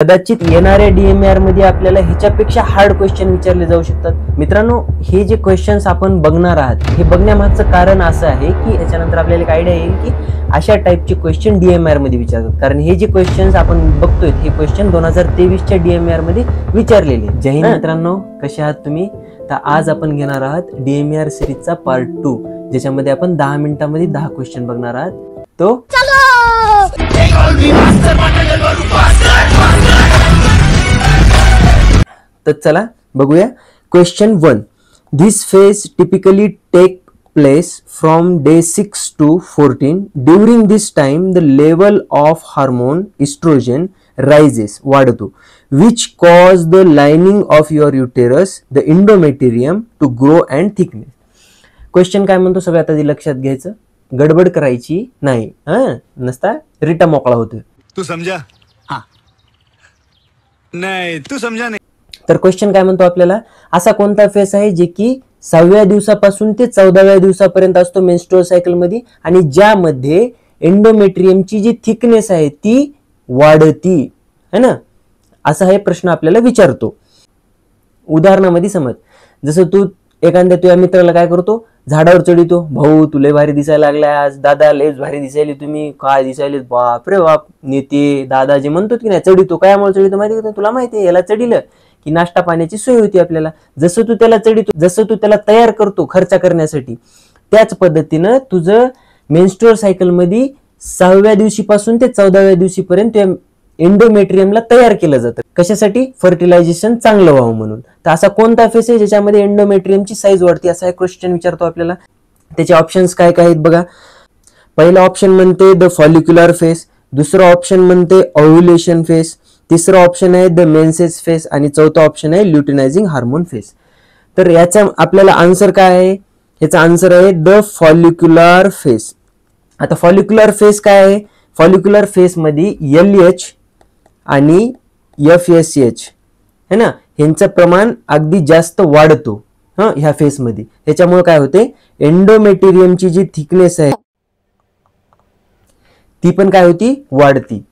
कदाचित येणाऱ्या डीएमआर मध्ये आपल्याला ह्याच्यापेक्षा हार्ड क्वेश्चन विचारले जाऊ शकतात. मित्रांनो, हे जे क्वेश्चन्स आपण बघणार आहात हे बघण्यामागचं कारण असं आहे की याच्यानंतर आपल्याला एक आयडिया येईल की अशा टाईपचे क्वेश्चन डीएमआर मध्ये विचारतात. कारण हे जे क्वेश्चन्स आपण बघतोय हे क्वेश्चन 2023च्या डीएमआर मध्ये विचारलेले. जय हिंद मित्रांनो, कसे आहात तुम्ही? तर आज आपण घेणार आहात डीएमआर सिरीजचा पार्ट 2, ज्याच्यामध्ये आपण 10 मिनिटांमध्ये 10 क्वेश्चन बघणार आहात. तो तर चला बघूया. Question 1. This phase typically take place from day 6 to 14. During this time the level of hormone estrogen rises, वाढतो, which cause the lining of your uterus, the endometrium, to grow and thickness. Question काय म्हणतो सगळ्यात आधी लक्षात घ्यायचं, गडबड करायची नाही. नसता रिटा मोकळा होतोय. तू समजा? हाँ. नाही तू समजा नाही. तर क्वेश्चन काय म्हणतो आपल्याला, असा कोणता फेस आहे जे की 6व्या दिवसापासून ते 14व्या दिवसापर्यंत असतो मेन्स्ट्रुअल सायकल मध्ये, आणि ज्यामध्ये एंडोमेट्रियमची जी थिकनेस आहे ती वाढती है ना. असा हे प्रश्न आपल्याला विचारतो. उदाहरणामध्ये समज, जसं तू एखाद्या तुझ्या मित्राला काय करतो, झाडावर चढितो, भाऊ तू लय भारी दिसायला लागलाय आज, दादा लय भारी दिसायले तुम्ही, काय दिसायले, बाप रे बाप, नेते दादा जे म्हणतो की नाही, चढितो. कायामुळे चढितो माहिती का तुला? माहिती आहे याला चढिलं की नाश्ता पाण्याची सोय होती आपल्याला. जसं तू त्याला चढितो, जसं तू त्याला तयार करतो खर्च करण्यासाठी, त्याच पद्धतीनं तुझं मेन्स्ट्रुअल सायकल मध्ये 6व्या दिवशीपासून ते 14व्या दिवशीपर्यंत एंडोमेट्रियमला तयार केलं जातं. कशासाठी? फर्टिलायझेशन चांगलं व्हावं म्हणून. तर असा कोणता फेस आहे ज्याच्यामध्ये एंडोमेट्रियमची साईज वाढते, असा एक क्वेश्चन विचारतो आपल्याला. त्याचे ऑप्शन्स काय काय आहेत बघा. पहिला ऑप्शन म्हणते द फॉलिक्युलर फेस, दुसरा ऑप्शन म्हणते ओव्ह्युलेशन फेस, तिसरा ऑप्शन आहे द मेन्सेस फेस, आणि चौथा ऑप्शन आहे ल्युटिनायझिंग हार्मोन फेस. तर याचा आपल्याला आन्सर काय आहे? याचा आन्सर आहे द फॉलिक्युलर फेस. आता फॉलिक्युलर फेस काय आहे? फॉलिक्युलर फेस मध्ये LH आणि FSH है ना, ह्यांचं प्रमाण अगदी जास्त वाढतो ह्या फेस मध्ये. ह्याच्यामुळे काय होते, एंडोमेट्रियमची जी थिकनेस आहे ती पण काय होती, वाढती.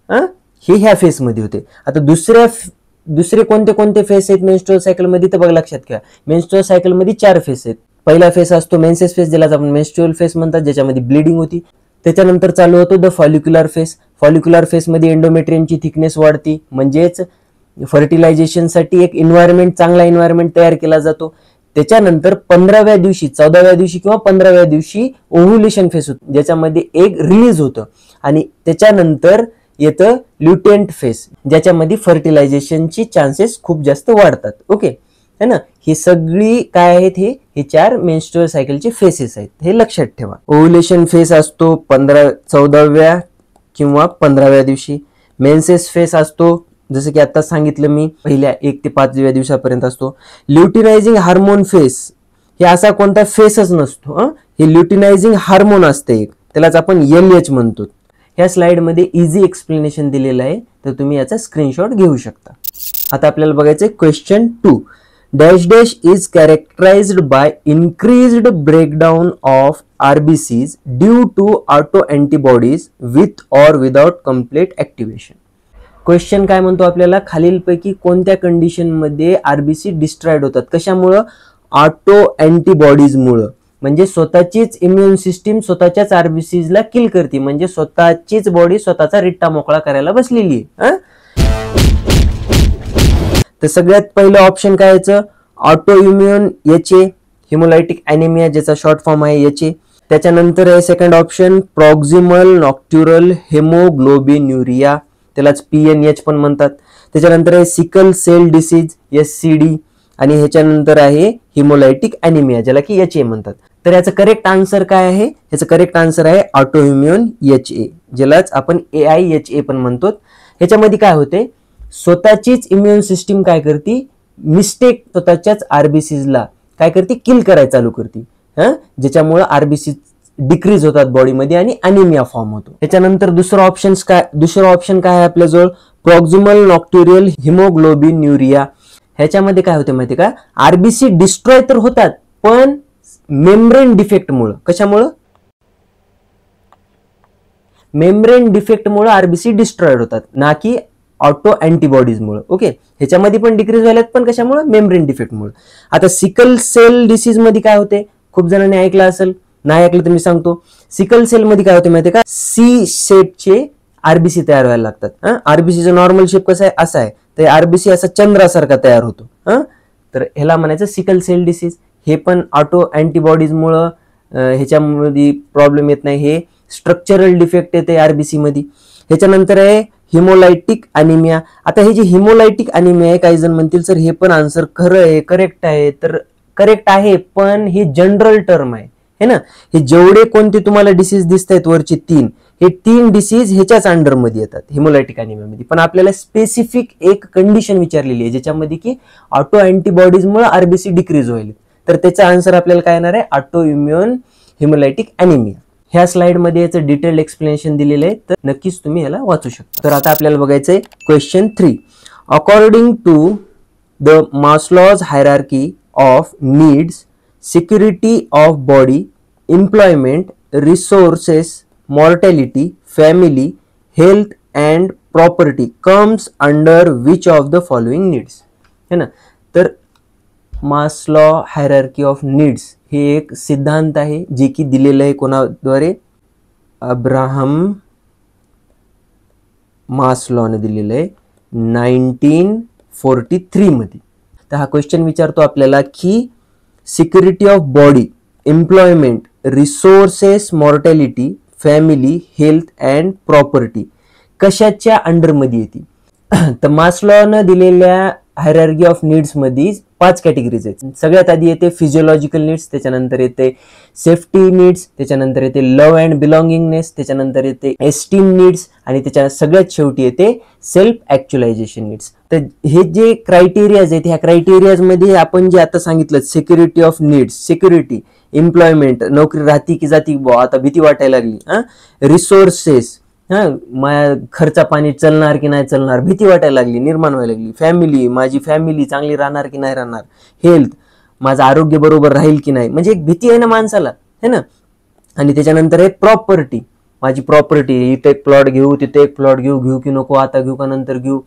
हे ह्या फेस मध्ये होते. आता दुसरे कोणते कोणते फेस आहेत मेन्स्ट्रुअल सायकल मध्ये, तर बघा लक्षात घ्या. मेन्स्ट्रुअल सायकल मध्ये 4 फेस आहेत. पहिला फेस असतो मेन्सेस फेस, ज्याला आपण मेन्स्ट्रुअल फेस म्हणतात, ज्याच्यामध्ये ब्लिडिंग होती. त्याच्यानंतर चालू होतो the follicular face. Follicular face मध्ये एंडोमेट्रियमची थिकनेस वाढती, म्हणजेच फर्टिलायझेशन साठी एक एन्व्हायरमेंट, चांगला एन्व्हायरमेंट तयार केला जातो. त्याच्यानंतर 15व्या दिवशी, 14व्या दिवशी किंवा 15व्या दिवशी ओव्ह्युलेशन फेस होतो, ज्याच्यामध्ये एग रिलीज होतं. आणि त्याच्यानंतर येतं ल्युटेंट फेस, ज्याच्यामध्ये फर्टिलायझेशनची चान्सेस खूप जास्त वाढतात. ओके है ना. ही सगळी काय आहेत, हे 4 मेन्स्ट्रुअल सायकलचे फेसेस आहेत, हे लक्षात ठेवा. ओव्ह्युलेशन फेस असतो 14व्या किंवा 15व्या दिवशी. मेन्सेस फेस असतो जसं की आता सांगितलं मी, पहिल्या 1 ते 5व्या दिवसापर्यंत असतो. ल्युटिनायझिंग हार्मोन फेस हे असा कोणता फेसच नसतो, हे ल्युटिनायझिंग हार्मोन असते एक, त्यालाच आपण LH म्हणतो. ह्या स्लाइड मध्ये इझी एक्सप्लेनेशन दिलेलं आहे, तर तुम्ही याचा स्क्रीनशॉट घेऊ शकता. आता आपल्याला बघायचं question 2. Dash dash is characterized by increased breakdown of RBCs due to auto antibodies with or without complete activation. Question काय म्हणतो आपल्याला, खालीलपैकी कोणत्या कंडिशन मध्ये RBC डिस्ट्रॉइड होतात? कशामुळं? ऑटो अँटीबॉडीज मुळे. म्हणजे स्वतःचीच इम्युन सिस्टीम स्वतःच्याच RBCs ला किल करते, म्हणजे स्वतःचीच बॉडी स्वतःचा रिट्टा मोकळा करायला बसलेली आहे. तर सगळ्यात पहिलं ऑप्शन काय याचं, ऑटो इम्युन HA, हिमोलायटिक ॲनिमिया, ज्याचा शॉर्ट फॉर्म आहे HA. त्याच्यानंतर आहे सेकंड ऑप्शन प्रॉक्सिमल नॉक्ट्युरल हेमोग्लोबिन्युरिया, त्यालाच PNH पण म्हणतात. त्याच्यानंतर आहे सिकल सेल डिसीज SCD, आणि ह्याच्यानंतर आहे हिमोलायटिक ॲनिमिया, ज्याला की HA म्हणतात. तर याचं करेक्ट आन्सर काय आहे? याचं करेक्ट आन्सर आहे ऑटो इम्युन HA, ज्यालाच आपण AIHA पण म्हणतो. ह्याच्यामध्ये काय होते, स्वतःचीच इम्युन सिस्टीम काय करते, मिस्टेक स्वतःच्याच RBCs ला काय करते, किल करायला चालू करते, ज्याच्यामुळे RBC डिक्रीज होतात बॉडीमध्ये आणि अनिमिया फॉर्म होतो. त्याच्यानंतर दुसरं ऑप्शन काय आहे आपल्याजवळ, प्रॉक्सिमल नॉक्ट्युरल हिमोग्लोबिन्युरिया. ह्याच्यामध्ये काय होते माहिती का, RBC डिस्ट्रॉय तर होतात पण मेम्ब्रेन डिफेक्ट मुळे. कशामुळं? मेम्ब्रेन डिफेक्टमुळे आरबीसी डिस्ट्रॉयड होतात, ना की ऑटो अँटीबॉडीजमुळे. ओके, ह्याच्यामध्ये पण डिक्रीज व्हायलात, पण कशामुळे? मेम्ब्रेन डिफेक्टमुळे. आता सिकल सेल डिसीज मध्ये काय होते? खूप जणांनी ऐकलं असेल, नाही ऐकलं तर मी सांगतो. सिकल सेल मध्ये काय होते माहितीये का? सी शेपचे आरबीसी तयार व्हायला लागतात. आरबीसीचा नॉर्मल शेप कसा आहे? असा आहे. तर आरबीसी असा चंद्रासारखा तयार होतो. तर ह्याला म्हणायचं सिकल सेल डिसीज. हे पण ऑटो अँटीबॉडीजमुळं ह्याच्यामध्ये प्रॉब्लेम येत नाही. हे स्ट्रक्चरल डिफेक्ट येते आरबीसी मध्ये. ह्याच्यानंतर आहे हिमोलायटिक अनिमिया. आता हे जे हिमोलायटिक अनिमिया आहे, काही जण म्हणतील सर हे पण आन्सर खरं आहे, करेक्ट आहे. तर करेक्ट आहे, पण ही जनरल टर्म आहे, है ना. हे जेवढे कोणते तुम्हाला डिसीज दिसत आहेत वरचे 3, हे 3 डिसीज ह्याच्याच अंडरमध्ये येतात, हिमोलायटिक अनिमियामध्ये. पण आपल्याला स्पेसिफिक एक कंडिशन विचारलेली आहे ज्याच्यामध्ये की ऑटो अँटीबॉडीजमुळे आरबीसी डिक्रीज होईल. तर त्याचा आन्सर आपल्याला काय येणार आहे? Auto immune haemolytic anaemia. ह्या स्लाइड मध्ये याचं डिटेल्ड एक्सप्लेनेशन दिलेलं आहे, तर नक्कीच तुम्ही याला वाचू शकता. तर आता आपल्याला बघायचंय question 3. According to the Maslow's hierarchy of needs, security of body, employment, resources, mortality, family, health and property comes under which of the following needs, है ना. तर मास्लो हायरार्की ऑफ नीड्स हे एक सिद्धांत आहे जे की दिलेलं आहे कोणाद्वारे? अब्राहम मास्लोने दिलेलं आहे 1943 मध्ये. तर हा क्वेश्चन विचारतो आपल्याला की security of body, employment, resources, mortality, family, health and property कशाच्या अंडरमध्ये येते? तर मास्लोनं दिलेल्या हायरार्की ऑफ नीड्स मध्ये 5 कॅटेगरीज आहेत. सगळ्यात आधी येते फिजिओलॉजिकल नीड्स, त्याच्यानंतर येते सेफ्टी नीड्स, त्याच्यानंतर येते लव्ह अँड बिलॉंगिंगनेस, त्याच्यानंतर येते एस्टीम नीड्स, आणि त्याच्या सगळ्यात शेवटी येते सेल्फ ऍक्च्युअलायझेशन नीड्स. तर हे जे क्रायटेरियाज आहेत, ह्या क्रायटेरियाज मध्ये आपण जे आता सांगितलं, security of needs, security, employment, नोकरी राहती की जाती, आता भीती वाटायला लागली, रिसोर्सेस, माझ्या खर्चा पाणी चलणार की नाही चलणार, भीती वाटायला लागली, निर्माण व्हायला लागली, फॅमिली, माझी फॅमिली चांगली राहणार की नाही राहणार, हेल्थ, माझं आरोग्य बरोबर राहील की नाही, म्हणजे एक भीती आहे ना माणसाला, है ना. आणि त्याच्यानंतर आहे प्रॉपर्टी, माझी प्रॉपर्टी, इथे एक प्लॉट घेऊ, तिथे एक प्लॉट घेऊ की नको, आता घेऊ का नंतर घेऊ,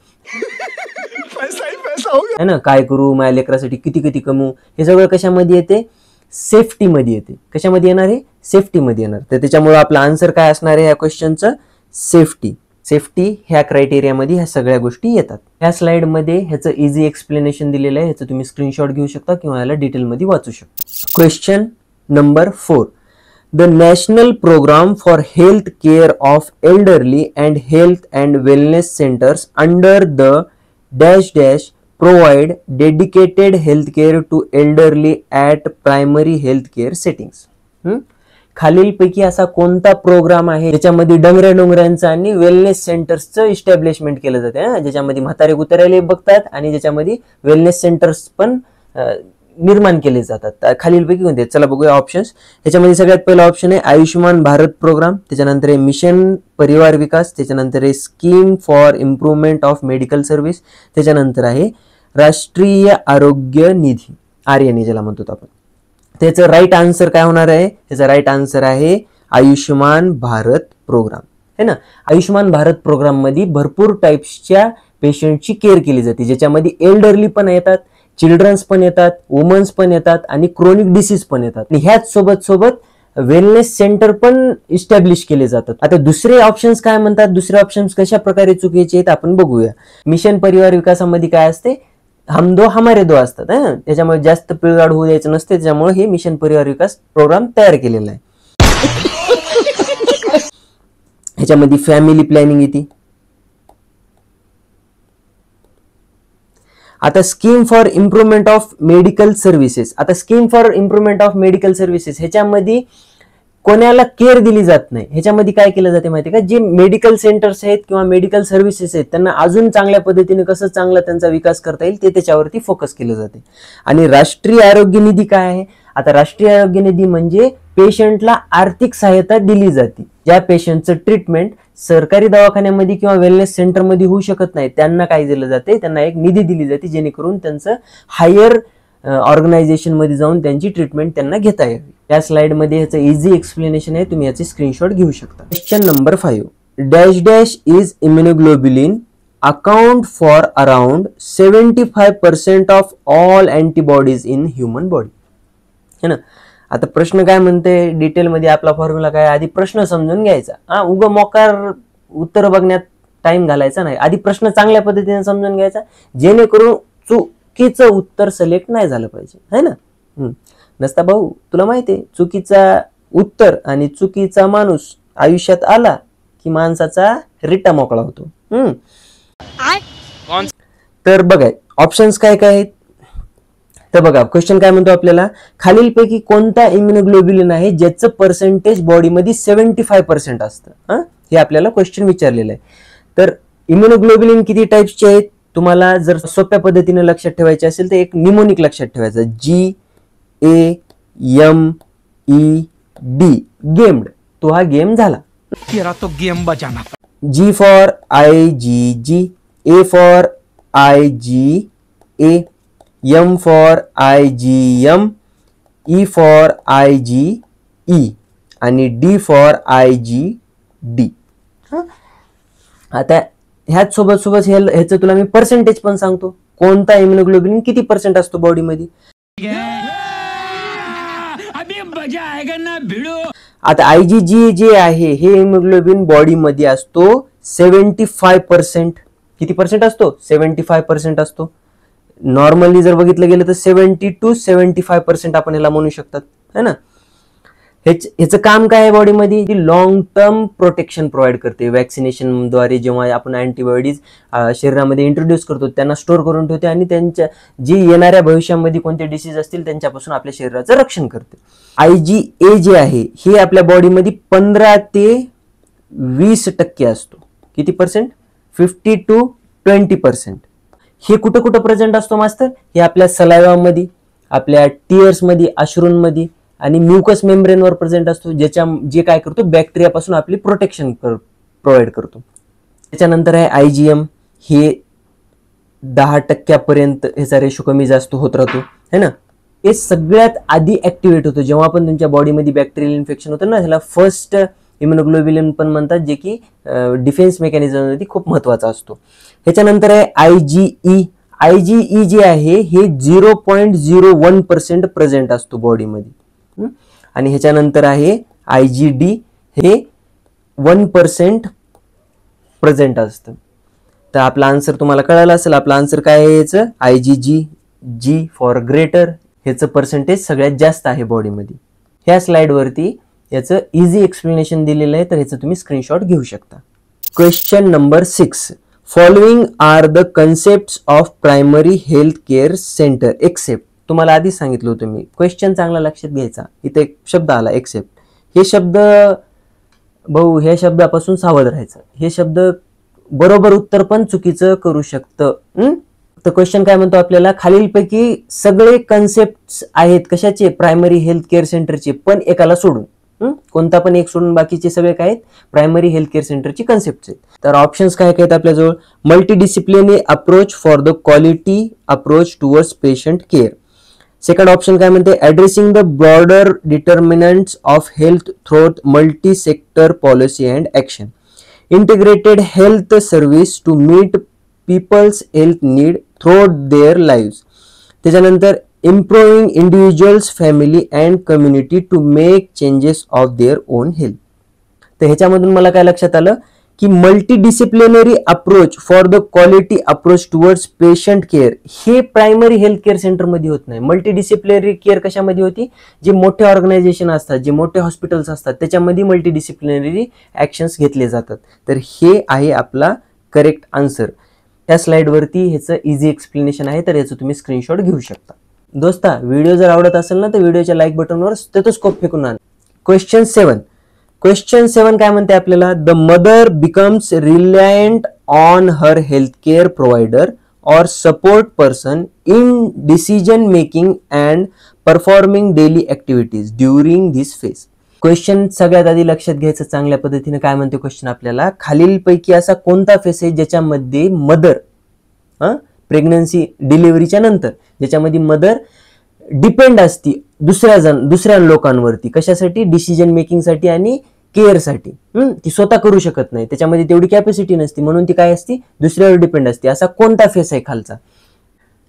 है ना, काय करू, माझ्या लेकरासाठी किती किती कमवू, हे सगळं कशामध्ये येते? सेफ्टी मध्ये येते. कशामध्ये येणार आहे? सेफ्टी मध्ये येणार. तर त्याच्यामुळे आपला आन्सर काय असणार आहे या क्वेश्चनचं? सेफ्टी. सेफ्टी ह्या क्रायटेरियामध्ये ह्या सगळ्या गोष्टी येतात. ह्या स्लाइड मध्ये ह्याचं इझी एक्सप्लेनेशन दिलेलं आहे, ह्याचं तुम्ही स्क्रीनशॉट घेऊ शकता किंवा याला डिटेलमध्ये वाचू शकता. Question number 4. The national programme for health care of elderly and health and wellness centres under the dash dash provide dedicated health care to elderly at primary health care settings. खालीलपैकी असा कोणता प्रोग्राम आहे ज्याच्यामध्ये डोंगऱ्यांचं आणि wellness सेंटर्सचं establishment केलं जाते, ज्याच्यामध्ये म्हातारे कुत्र्याले बघतात आणि ज्याच्यामध्ये वेलनेस सेंटर्स पण निर्माण केले जातात. खालीलपैकी कोणते? चला बघूया ऑप्शन्स. ह्याच्यामध्ये सगळ्यात पहिला ऑप्शन आहे आयुष्यमान भारत प्रोग्राम, त्याच्यानंतर आहे मिशन परिवार विकास, त्याच्यानंतर आहे scheme for improvement of medical service, त्याच्यानंतर आहे राष्ट्रीय आरोग्य निधी, आर्यनी ज्याला म्हणतो आपण. त्याचं राईट आन्सर काय होणार आहे? त्याचा राईट आन्सर आहे आयुष्यमान भारत प्रोग्राम, है ना. आयुष्यमान भारत प्रोग्राम मध्ये भरपूर टाइप्सच्या पेशंटची केअर केली जाते, ज्याच्यामध्ये एल्डरली पण येतात, चिल्ड्रन्स पण येतात, वुमन्स पण येतात आणि क्रोनिक डिसीज पण येतात. आणि ह्याच सोबत वेलनेस सेंटर पण इस्टॅब्लिश केले जातात. आता दुसरे ऑप्शन्स काय म्हणतात? दुसरे ऑप्शन्स कशा प्रकारे चुकीचे आहेत आपण बघूया. मिशन परिवार विकासामध्ये काय असते? हम दो हमारे दो असतात, त्याच्यामुळे जास्त पिळगाड होऊ द्यायचं नसते, त्याच्यामुळे हे मिशन परिवार विकास प्रोग्राम तयार केलेला आहे. ह्याच्यामध्ये फॅमिली प्लॅनिंग येते. आता scheme for improvement of medical services. आता scheme for improvement of medical services ह्याच्यामध्ये कोणाला केअर दिली जात नाही. ह्याच्यामध्ये काय केलं जाते माहिती का? जे मेडिकल सेंटर्स आहेत किंवा मेडिकल सर्व्हिसेस आहेत त्यांना अजून चांगल्या पद्धतीने कसं चांगला त्यांचा विकास करता येईल ते त्याच्यावरती फोकस केलं जाते. आणि राष्ट्रीय आरोग्य निधी काय आहे? आता राष्ट्रीय आरोग्य निधी म्हणजे पेशंटला आर्थिक सहायता दिली जाते. ज्या पेशंटचं ट्रीटमेंट सरकारी दवाखान्यामध्ये किंवा वेलनेस सेंटरमध्ये होऊ शकत नाही त्यांना काय दिलं जाते? त्यांना एक निधी दिली जाते जेणेकरून त्यांचं हायर ऑर्गनायझेशन मध्ये जाऊन त्यांची ट्रीटमेंट त्यांना घेता यावी. या स्लाइड मध्ये ह्याचं इझी एक्सप्लेनेशन आहे, तुम्ही याचे स्क्रीनशॉट घेऊ शकता. Question number 5. Dash dash is immunoglobulin account for around 75% of all antibodies in human body, है ना. आता प्रश्न काय म्हणते डिटेलमध्ये, आपला फॉर्म्युला काय, आधी प्रश्न समजून घ्यायचा. उगा मोकार उत्तर बघण्यात टाइम घालायचा नाही, आधी प्रश्न चांगल्या पद्धतीने समजून घ्यायचा, जेणेकरून चुकीचं उत्तर सिलेक्ट नाही झालं पाहिजे, है ना. नसता भाऊ, तुला माहिती आहे चुकीचा उत्तर आणि चुकीचा माणूस आयुष्यात आला की माणसाचा रिटा मोकळा होतो. तर बघा ऑप्शन्स काय काय आहेत. तर बघा क्वेश्चन काय म्हणतो आपल्याला, खालीलपैकी कोणता इम्युनोग्लोब्युलिन आहे ज्याचं पर्सेंटेज बॉडीमध्ये 75% असतं. हे आपल्याला क्वेश्चन विचारलेलं आहे. तर इम्युनोग्लोब्युलिन किती टाइप्सचे आहेत, तुम्हाला जर सोप्या पद्धतीने लक्षात ठेवायचे असेल तर एक निमोनिक लक्षात ठेवायचं, GAMED, गेम्ड. तो हा गेम झाला. तो गेम बजाना. G for IgG, A for IgA, M for IgM, E for IgE आणि D फॉर IgD. आता ह्याच सोबत ह्याचं तुला मी पर्सेंटेज पण सांगतो, कोणता इम्युनोग्लोब्युलिन किती पर्सेंट असतो बॉडीमध्ये. आता IgG जे आहे हे इम्युनोग्लोब्युलिन बॉडीमध्ये असतो 75%. किती पर्सेंट असतो, 75% असतो. नॉर्मली जर बघितलं गेलं तर 70 to 75% आपण याला म्हणू शकतात, है ना. ह्याचं काम काय आहे बॉडीमध्ये, लॉंग टर्म प्रोटेक्शन प्रोव्हाइड करते. वॅक्सिनेशनद्वारे जेव्हा आपण अँटीबॉडीज शरीरामध्ये इंट्रोड्यूस करतो त्यांना स्टोअर करून ठेवते आणि त्यांच्या जी येणाऱ्या भविष्यामध्ये कोणते डिसीज असतील त्यांच्यापासून आपल्या शरीराचं रक्षण करते. IgA जे आहे हे आपल्या बॉडीमध्ये 15 ते 20% असतो. किती पर्सेंट, 50 to 20%. हे कुठं कुठं प्रेझेंट असतो मास्तर, हे आपल्या सलायवामध्ये, आपल्या टीयर्समध्ये, अश्रूंमध्ये आणि म्युकस मेम्ब्रेनवर प्रेझेंट असतो, जे काय करतो बॅक्टेरियापासून आपली प्रोटेक्शन प्रोव्हाइड करतो. त्याच्यानंतर आहे IgM, हे 10% पर्यंत ह्याचा रेशो कमी जास्त होत राहतो, है ना. हे सगळ्यात आधी ऍक्टिव्हेट होतो जेव्हा पण तुमच्या बॉडीमध्ये बॅक्टेरियल इन्फेक्शन होतं ना, ह्याला फर्स्ट इम्युनोग्लोब्युलिन पण म्हणतात, जे की डिफेन्स मेकॅनिझममध्ये खूप महत्वाचा असतो. ह्याच्यानंतर आहे IgE. IgE जे आहे हे 0.01% प्रेझेंट असतो बॉडीमध्ये. आणि ह्याच्यानंतर आहे IgD, हे 1% प्रेझेंट असतं. तर आपला आन्सर तुम्हाला कळाला असेल. आपला आन्सर काय आहे याचं, IgG, G फॉर ग्रेटर. ह्याचं पर्सेंटेज सगळ्यात जास्त आहे बॉडीमध्ये. ह्या स्लाइडवरती याचं इझी एक्सप्लेनेशन दिलेलं आहे, तर ह्याचं तुम्ही स्क्रीनशॉट घेऊ शकता. Question number 6, following are the concepts of primary health care centre except. तुम्हाला आधीच सांगितलं होतं मी, क्वेश्चन चांगला लक्षात घ्यायचा. इथे एक शब्द आला एक्सेप्ट. हे शब्द भाऊ, ह्या शब्दापासून सावध राहायचं. हे शब्द बरोबर उत्तर पण चुकीचं करू शकतं. तर क्वेश्चन काय म्हणतो आपल्याला, खालीलपैकी सगळे कन्सेप्ट आहेत कशाचे, प्रायमरी हेल्थ केअर सेंटरचे, पण एकाला सोडून. कोणता पण एक सोडून बाकीचे सगळे काय आहेत, प्रायमरी हेल्थ केअर सेंटरची कन्सेप्ट आहेत. तर ऑप्शन्स काय काय आहेत आपल्याजवळ, multidisciplinary approach for the quality approach towards patient care. Second option काय म्हणते, addressing the broader determinants of health through multi sector policy and action. Integrated health service to meet people's health need throughout their lives. त्याच्यानंतर improving individuals family and community to make changes of their own health. तर ह्याच्यामधून मला काय लक्षात आलं की multidisciplinary approach for the quality approach towards patient care हे primary health care सेंटरमध्ये होत नाही. मल्टीडिसिप्लिनरी केअर कशामध्ये होती, जे मोठे ऑर्गनायझेशन असतात, जे मोठे हॉस्पिटल्स असतात त्याच्यामध्ये मल्टीडिसिप्लिनरी ऍक्शन्स घेतले जातात. तर हे आहे आपला करेक्ट आन्सर. त्या स्लाइडवरती ह्याचं इझी एक्सप्लेनेशन आहे, तर याचं तुम्ही स्क्रीनशॉट घेऊ शकता. दोस्ता, व्हिडिओ जर आवडत असेल ना तर व्हिडिओच्या लाईक बटनवर स्टेथोस्कोप फेकून आण. क्वेश्चन 7 काय म्हणते आपल्याला, the mother becomes reliant on her health care provider or support person in decision making and performing daily activities during this phase. Question सगळ्यात आधी लक्षात घ्यायचं चांगल्या पद्धतीने. काय म्हणते क्वेश्चन आपल्याला, खालीलपैकी असा कोणता फेस आहे ज्याच्यामध्ये मदर प्रेग्नन्सी डिलिव्हरीच्या नंतर ज्याच्यामध्ये मदर डिपेंड असती दुसऱ्या लोकांवरती, कशासाठी, डिसिजन मेकिंग साठी आणि केअरसाठी. ती स्वतः करू शकत नाही, त्याच्यामध्ये तेवढी कॅपॅसिटी नसते, म्हणून ती काय असते, दुसऱ्यावर डिपेंड असते. असा कोणता फेस आहे खालचा?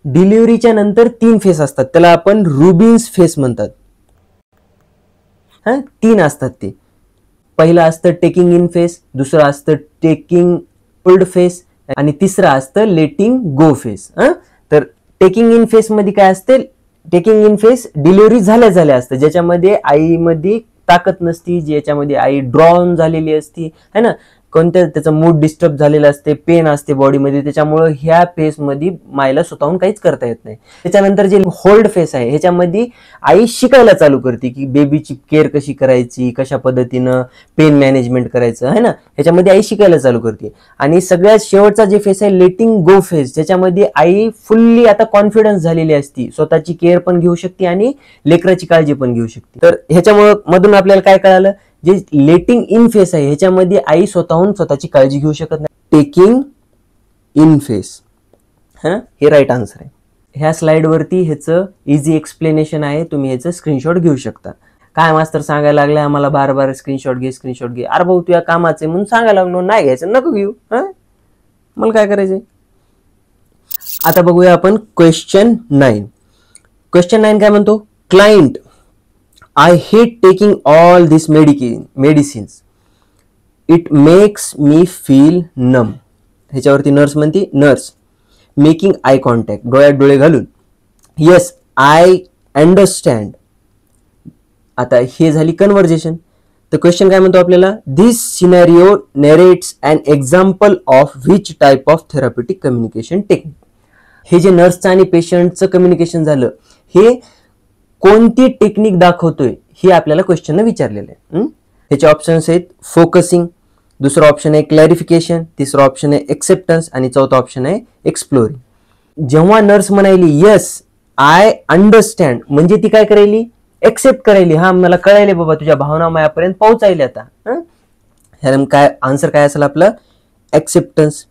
डिलिव्हरीच्या नंतर 3 फेस असतात, त्याला आपण रुबिन्स फेस म्हणतात. 3 असतात ते. पहिलं असतं टेकिंग इन फेस, दुसरं असतं टेकिंग होल्ड फेस, आणि तिसरं असतं लेटिंग गो फेस. तर टेकिंग इन फेस मध्ये काय असते? टेकिंग इन फेस डिलिव्हरी झाल्या असतं, ज्याच्यामध्ये आईमध्ये ताकद नसती, ज्याच्यामध्ये आई ड्रॉन झालेली असती, है ना, कोणत्या त्याचा मूड डिस्टर्ब झालेला असते, पेन असते बॉडीमध्ये, त्याच्यामुळे ह्या फेसमध्ये मायला स्वतःहून काहीच करता येत नाही. त्याच्यानंतर जे होल्ड फेस आहे, ह्याच्यामध्ये आई शिकायला चालू करते की बेबीची केअर कशी करायची, कशा पद्धतीनं पेन मॅनेजमेंट करायचं, है ना, ह्याच्यामध्ये आई शिकायला चालू करते. आणि सगळ्यात शेवटचा जे फेस आहे लेटिंग गो फेस, ज्याच्यामध्ये आई फुल्ली आता कॉन्फिडन्स झालेली असती, स्वतःची केअर पण घेऊ शकते आणि लेकराची काळजी पण घेऊ शकते. तर ह्याच्यामुळे मधून आपल्याला काय कळालं? जे लेटिंग इन फेस आहे ह्याच्यामध्ये आई स्वतःहून स्वतःची काळजी घेऊ शकत नाही. टेकिंग इन फेस, हे राईट आन्सर आहे. ह्या स्लाइड वरती ह्याचं इझी एक्सप्लेनेशन आहे, तुम्ही ह्याचं स्क्रीनशॉट घेऊ शकता. काय मास्तर सांगायला लागलाय आम्हाला बार बार स्क्रीनशॉट घे स्क्रीनशॉट घे? अरे भाऊ तुझ्या कामाचे म्हणून सांगायला लागलो, नाही घ्यायचं नको घेऊ, मला काय करायचंय. आता बघूया आपण क्वेश्चन 9. क्वेश्चन 9 काय म्हणतो? Client, I hate taking all these medicines. It makes me feel numb. ह्याच्यावरती नर्स म्हणते, नर्स मेकिंग आय कॉन्टॅक्ट, डोळ्यात डोळे घालून, येस आय अंडरस्टँड. आता हे झाली कन्व्हर्जेशन. तर क्वेश्चन काय म्हणतो आपल्याला? This scenario narrates an example of which type of therapeutic communication technique. हे जे नर्सचं आणि पेशंटचं कम्युनिकेशन झालं, हे कोणती टेक्निक दाखवतोय हे आपल्याला क्वेश्चन विचारलेलं आहे. ह्याचे ऑप्शन्स आहेत फोकसिंग, दुसरा ऑप्शन आहे क्लॅरिफिकेशन, तिसरा ऑप्शन आहे एक्सेप्टन्स, आणि चौथा ऑप्शन आहे एक्सप्लोरिंग. जेव्हा नर्स म्हणायली येस आय अंडरस्टँड, म्हणजे ती काय करायली? एक्सेप्ट करायली, हा मला कळायले बाबा, तुझ्या भावना मायापर्यंत पोहोचायला. आता ह्याला काय आन्सर काय असेल आपलं? एक्सेप्टन्स.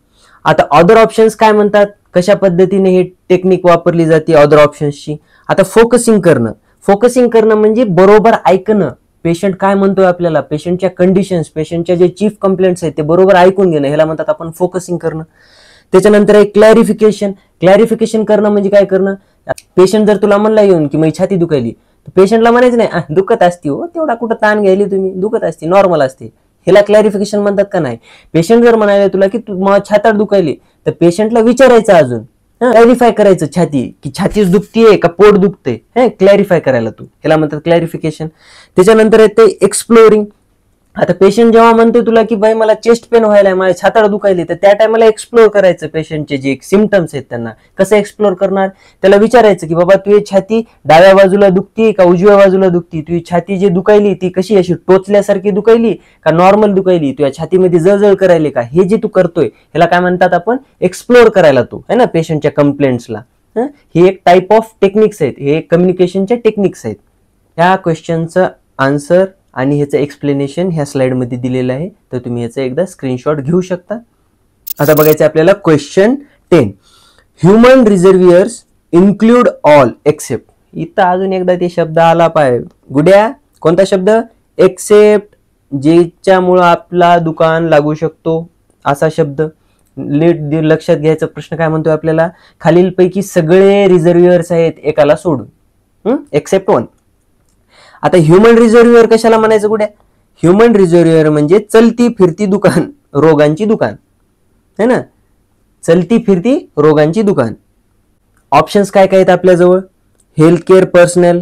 आता अदर ऑप्शन्स काय म्हणतात? कशा पद्धतीने ही टेक्निक वापरली जाते अदर ऑप्शन्सची? आता फोकसिंग करणं म्हणजे बरोबर ऐकणं, पेशंट काय म्हणतोय आपल्याला, पेशंटच्या कंडिशन्स, पेशंटच्या जे चीफ कंप्लेंट्स आहेत ते बरोबर ऐकून घेणं, ह्याला म्हणतात आपण फोकसिंग करणं. त्याच्यानंतर आहे क्लॅरिफिकेशन करणं म्हणजे काय करणं? पेशंट जर तुला म्हणला येऊन की माझी छाती दुखायली, तर पेशंटला म्हणायचं नाही दुखत असते हो, तेवढा कुठं ताण घ्यायली तुम्ही, दुखत असते, नॉर्मल असते. ह्याला क्लॅरिफिकेशन म्हणतात का नाही? पेशंट जर म्हणाले तुला की छातीत दुखायली, तर पेशंटला विचारायचं, अजून क्लॅरिफाय करायचं की छातीच दुखतीये का पोट दुखते, क्लॅरिफाय करायला तू, ह्याला म्हणतात क्लॅरिफिकेशन. त्याच्यानंतर येते एक्सप्लोरिंग. आता पेशंट जेव्हा म्हणतो तुला की बाई मला चेस्ट पेन व्हायला, माझ्या छाताड दुखायली, तर त्या टायमाला एक्सप्लोर करायचं पेशंटचे जे सिम्पटम्स आहेत त्यांना. कसं एक्सप्लोर करणार? त्याला विचारायचं की बाबा तुझी छाती डाव्या बाजूला दुखती का उजव्या बाजूला दुखती, तुझी छाती जी दुखायली ती कशी अशी टोचल्यासारखी दुखायली का नॉर्मल दुखायली, तुझ्या छातीमध्ये जळजळ करायली का, हे जे तू करतोय ह्याला काय म्हणतात आपण? एक्सप्लोर करायला तू, है ना, पेशंटच्या कंप्लेंट्सला. ही एक टाईप ऑफ टेक्निक्स आहेत, हे कम्युनिकेशनच्या टेक्निक्स आहेत. ह्या क्वेश्चनचं आन्सर आणि ह्याचं एक्सप्लेनेशन ह्या स्लाइडमध्ये दिलेलं आहे, तर तुम्ही ह्याचं एकदा स्क्रीनशॉट घेऊ शकता. आता बघायचं आपल्याला question 10. Human reservoirs include all except. इथं अजून एकदा ते शब्द आला पाहिजे गुड्या. कोणता शब्द? एक्सेप्ट, ज्याच्यामुळं आपला दुकान लागू शकतो असा शब्द. लक्षात घ्यायचा प्रश्न काय म्हणतोय आपल्याला? खालीलपैकी सगळे रिझर्व्हियर्स आहेत एकाला सोडून, एक्सेप्ट वन. आता ह्युमन रिझर्व्हियर कशाला म्हणायचं कुठे? ह्युमन रिझर्व्हियर म्हणजे चलती फिरती दुकान, रोगांची दुकान, है ना, चलती फिरती रोगांची दुकान. ऑप्शन्स काय काय आहेत आपल्याजवळ? Health care personal,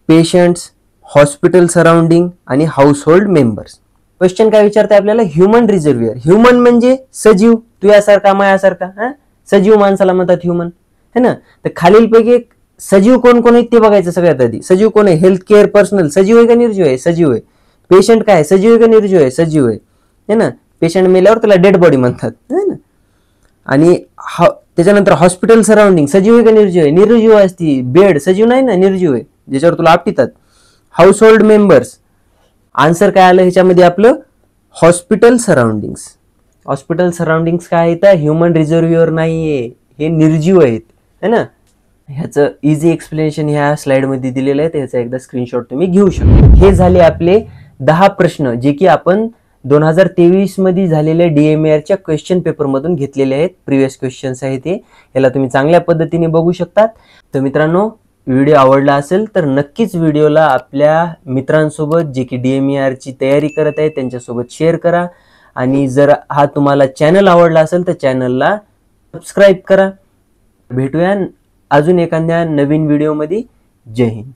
patients, hospital surrounding आणि हाऊस होल्ड मेंबर्स. क्वेश्चन काय विचारताय आपल्याला? ह्युमन रिझर्व्हियर. ह्युमन म्हणजे सजीव, तुझ्यासारखा मायासारखा, सजीव माणसाला म्हणतात ह्युमन, है ना. तर खालीलपैकी सजीव कोण कोण आहेत ते बघायचं सगळ्यात आधी. सजीव कोण आहे? हेल्थ केअर पर्सनल सजीव आहे का निर्जीव आहे? सजीव आहे. पेशंट काय? सजीव आहे का निर्जीव आहे? सजीव आहे, है ना. पेशंट मेल्यावर त्याला डेड बॉडी म्हणतात, है ना. आणि त्याच्यानंतर हॉस्पिटल सराउंडिंग सजीव आहे का निर्जीव आहे? निर्जीव असती. बेड सजीव नाही ना, निर्जीव आहे, ज्याच्यावर तुला आपटितात. हाऊस होल्ड मेंबर्स, आन्सर काय आलं ह्याच्यामध्ये आपलं? Hospital surroundings. हॉस्पिटल सराउंडिंग्स काय आहेत? ह्युमन रिझर्व्हियर नाहीये, हे निर्जीव आहेत, है ना. ह्याचं इझी एक्सप्लेनेशन ह्या स्लाइडमध्ये दिलेलं आहे, त्याचा एकदा स्क्रीनशॉट तुम्ही घेऊ शकता. हे झाले आपले 10 प्रश्न जे की आपण 2023 मध्ये झालेल्या DMARच्या क्वेश्चन पेपर मधून घेतलेले आहेत. प्रिव्हियस क्वेश्चन्स आहेत हे. याला तुम्ही चांगल्या पद्धतीने बघू शकतात. तर मित्रांनो, व्हिडिओ आवडला असेल तर नक्कीच व्हिडिओला आपल्या मित्रांसोबत जे की DMARची तयारी करत आहेत त्यांच्यासोबत शेअर करा. आणि जर हा तुम्हाला चॅनल आवडला असेल तर चॅनलला सबस्क्राईब करा. भेटूया अजून एखाद्या नवीन व्हिडिओमध्ये. जय हिंद.